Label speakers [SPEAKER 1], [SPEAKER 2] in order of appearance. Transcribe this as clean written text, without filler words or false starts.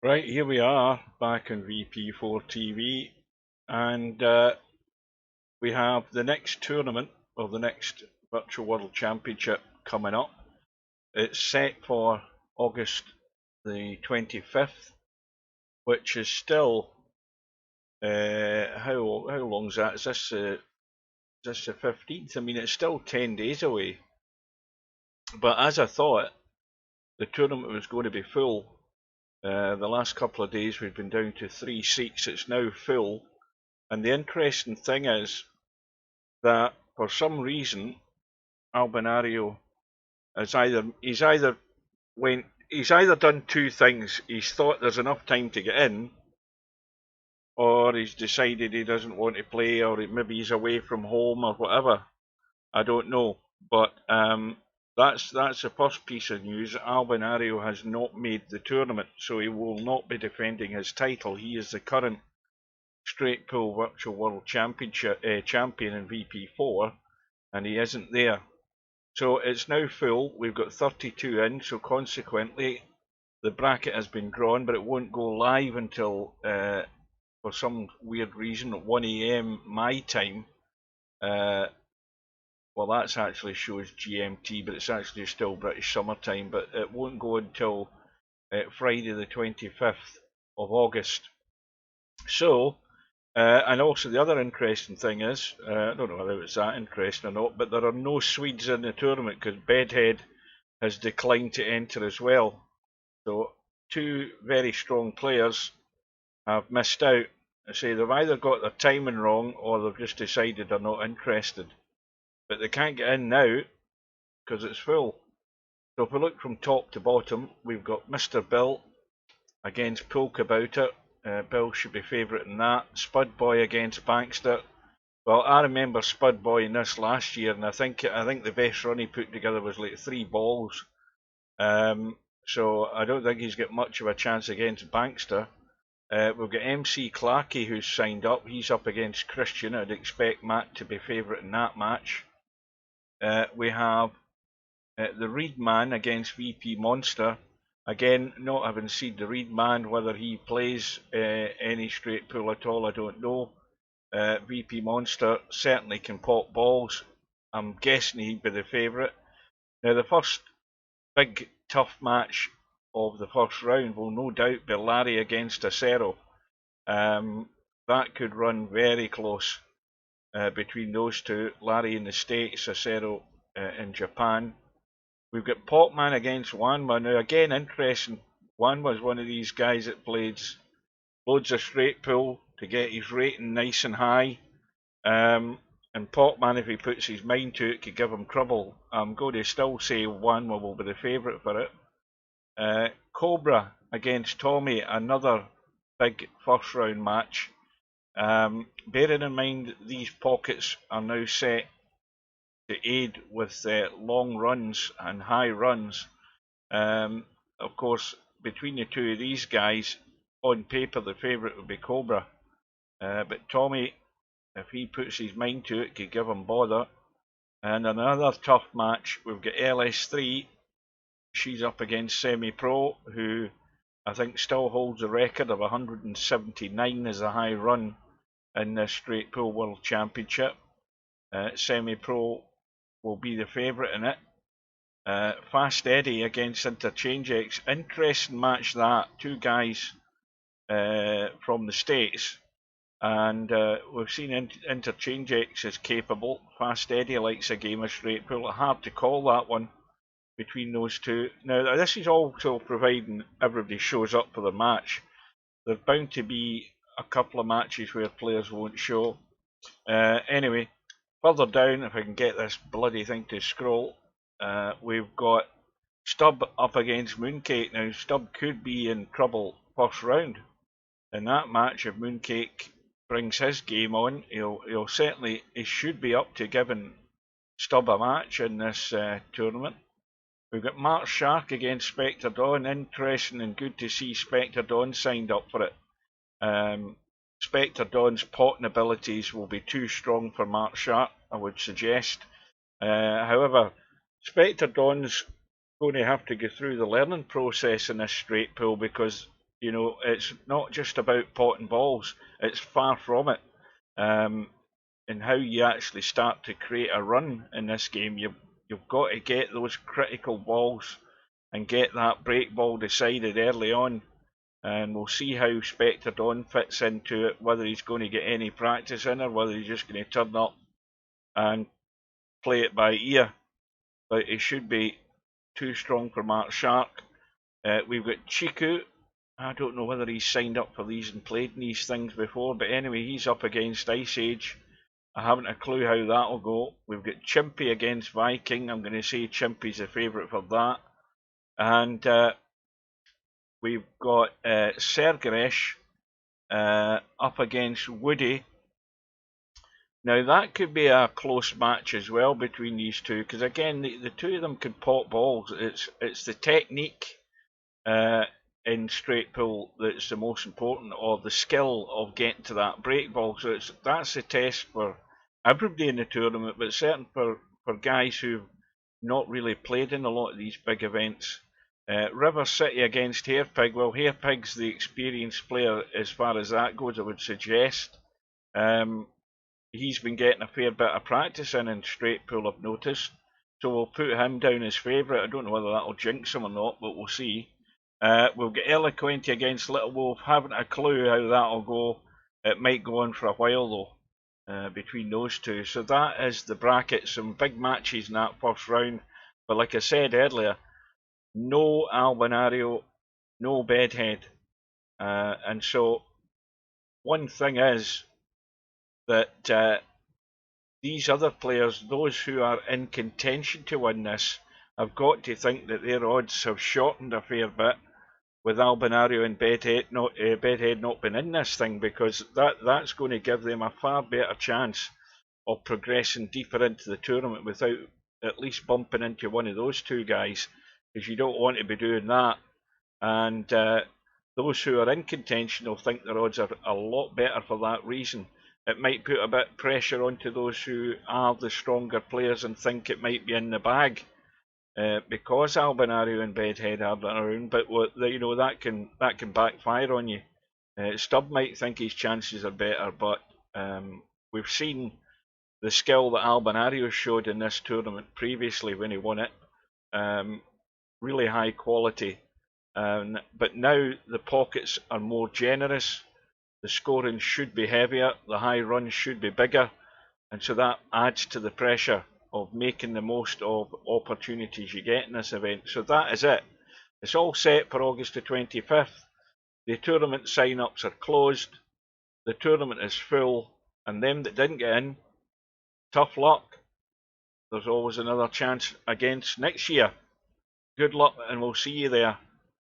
[SPEAKER 1] Right, here we are back on VP4TV, and we have the next tournament, or the next Virtual World Championship coming up. It's set for August the 25th, which is still, how long is that? Is this the 15th? I mean, it's still 10 days away. But as I thought, the tournament was going to be full. The last couple of days we've been down to 3 seats. It's now full. And the interesting thing is that for some reason Albinario has he's either done two things. He's thought there's enough time to get in, or he's decided he doesn't want to play, or maybe he's away from home or whatever. I don't know. But that's the first piece of news. Albinario has not made the tournament, so he will not be defending his title. He is the current straight pool virtual world championship champion in VP4, and he isn't there. So it's now full. We've got 32 in, so consequently the bracket has been drawn, but it won't go live until, for some weird reason, at 1 AM my time. Well, that's actually shows GMT, but it's actually still British summertime. But it won't go until Friday the 25th of August. So, and also the other interesting thing is, I don't know whether it's that interesting or not, but there are no Swedes in the tournament because Bedhead has declined to enter as well. So two very strong players have missed out. I say they've either got their timing wrong or they've just decided they're not interested. But they can't get in now because it's full. So if we look from top to bottom, we've got Mr. Bill against Polk About It. Bill should be favourite in that. Spud Boy against Bankster. Well, I remember Spud Boy in this last year, and I think the best run he put together was like 3 balls. So I don't think he's got much of a chance against Bankster. We've got MC Clarkey who's signed up. He's up against Christian. I'd expect Matt to be favourite in that match. We have the Reed Man against VP Monster. Again, not having seen the Reed Man, whether he plays any straight pool at all, I don't know. VP Monster certainly can pop balls. I'm guessing he'd be the favourite. Now, the first big tough match of the first round will no doubt be Larry against Acero. That could run very close between those two. Larry in the States, Acero in Japan. We've got Popman against Wanma. Now, again, interesting. Wanma's one of these guys that plays loads of straight pool to get his rating nice and high. And Popman, if he puts his mind to it, could give him trouble. I'm going to still say Wanma will be the favourite for it. Cobra against Tommy, another big first round match. Bearing in mind these pockets are now set to aid with long runs and high runs. Of course, between the two of these guys, on paper the favourite would be Cobra. But Tommy, if he puts his mind to it, could give him bother. And another tough match, we've got LS3. She's up against Semi-Pro, who I think still holds the record of 179 as a high run in the Straight Pool World Championship. Semi-Pro will be the favourite in it. Fast Eddie against Interchange X. Interesting match that. Two guys from the States. And we've seen Interchange X is capable. Fast Eddie likes a game of straight pool. Hard to call that one between those two. Now, this is also providing everybody shows up for the match. There's bound to be a couple of matches where players won't show. Anyway, further down, if I can get this bloody thing to scroll, we've got Stubb up against Mooncake. Now, Stubb could be in trouble first round in that match if Mooncake brings his game on. He should be up to giving Stubb a match in this tournament. We've got Mark Shark against Spectre Dawn. Interesting and good to see Spectre Dawn signed up for it. Spectre Dawn's potting abilities will be too strong for Mark Shark, I would suggest. However, Spectre Dawn's going to have to go through the learning process in this straight pool because You know, it's not just about potting balls. It's far from it. And how you actually start to create a run in this game, you've got to get those critical balls and get that break ball decided early on. And we'll see how Spectre Dawn fits into it, whether he's going to get any practice in or whether he's just going to turn up and play it by ear. But he should be too strong for Mark Shark. We've got Chiku. I don't know whether he's signed up for these and played in these things before, but anyway, he's up against Ice Age. I haven't a clue how that'll go. We've got Chimpy against Viking. I'm going to say Chimpy's the favourite for that. And we've got Sergeresh up against Woody. Now that could be a close match as well between these two, because again the two of them could pop balls. It's the technique in straight pull that's the most important, or the skill of getting to that break ball. So that's the test for everybody in the tournament, but certainly for guys who've not really played in a lot of these big events. River City against Hairpig. Well, Hairpig's the experienced player as far as that goes, I would suggest. He's been getting a fair bit of practice in straight pull, I've noticed. So we'll put him down as favourite. I don't know whether that'll jinx him or not, but we'll see. We'll get Eloquenti against Little Wolf. Haven't a clue how that'll go. It might go on for a while though, between those two. So that is the bracket. Some big matches in that first round. But like I said earlier, no Albinario, no Bedhead. And so one thing is that these other players, those who are in contention to win this, have got to think that their odds have shortened a fair bit with Albinario and Bedhead not being in this thing, because that's going to give them a far better chance of progressing deeper into the tournament without at least bumping into one of those two guys, because you don't want to be doing that. And those who are in contention will think their odds are a lot better for that reason. It might put a bit of pressure onto those who are the stronger players and think it might be in the bag, because Albinario and Bedhead are around. But you know, that can backfire on you. Stubb might think his chances are better, but we've seen the skill that Albinario showed in this tournament previously when he won it. Really high quality. But now the pockets are more generous. The scoring should be heavier, the high runs should be bigger, and so that adds to the pressure of making the most of opportunities you get in this event. So that is it. It's all set for August the 25th. The tournament sign-ups are closed. The tournament is full, and them that didn't get in, tough luck. There's always another chance against next year. Good luck, and we'll see you there.